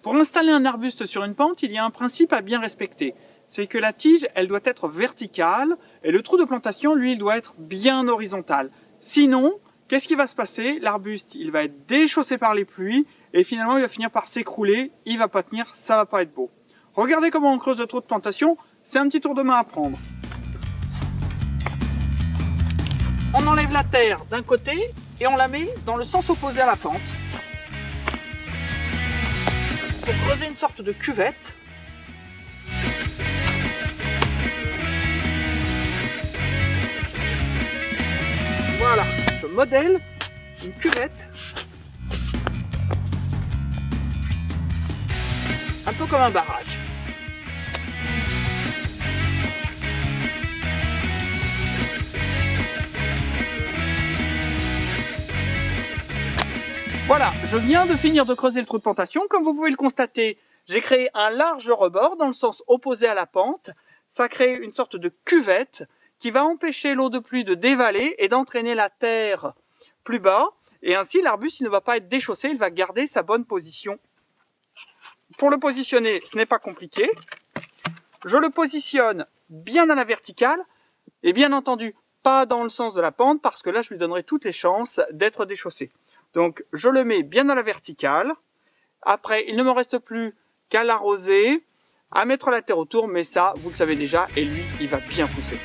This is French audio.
Pour installer un arbuste sur une pente, il y a un principe à bien respecter. C'est que la tige, elle doit être verticale et le trou de plantation, lui, il doit être bien horizontal. Sinon, qu'est-ce qui va se passer? L'arbuste, il va être déchaussé par les pluies et finalement, il va finir par s'écrouler. Il va pas tenir, ça va pas être beau. Regardez comment on creuse le trou de plantation. C'est un petit tour de main à prendre. On enlève la terre d'un côté et on la met dans le sens opposé à la pente. Pour creuser une sorte de cuvette. Voilà, je modèle une cuvette. Un peu comme un barrage. Voilà, je viens de finir de creuser le trou de plantation. Comme vous pouvez le constater, j'ai créé un large rebord dans le sens opposé à la pente. Ça crée une sorte de cuvette qui va empêcher l'eau de pluie de dévaler et d'entraîner la terre plus bas. Et ainsi, l'arbuste ne va pas être déchaussé, il va garder sa bonne position. Pour le positionner, ce n'est pas compliqué. Je le positionne bien à la verticale et bien entendu pas dans le sens de la pente parce que là, je lui donnerai toutes les chances d'être déchaussé. Donc, je le mets bien à la verticale. Après, il ne me reste plus qu'à l'arroser, à mettre la terre autour, mais ça, vous le savez déjà, et lui, il va bien pousser.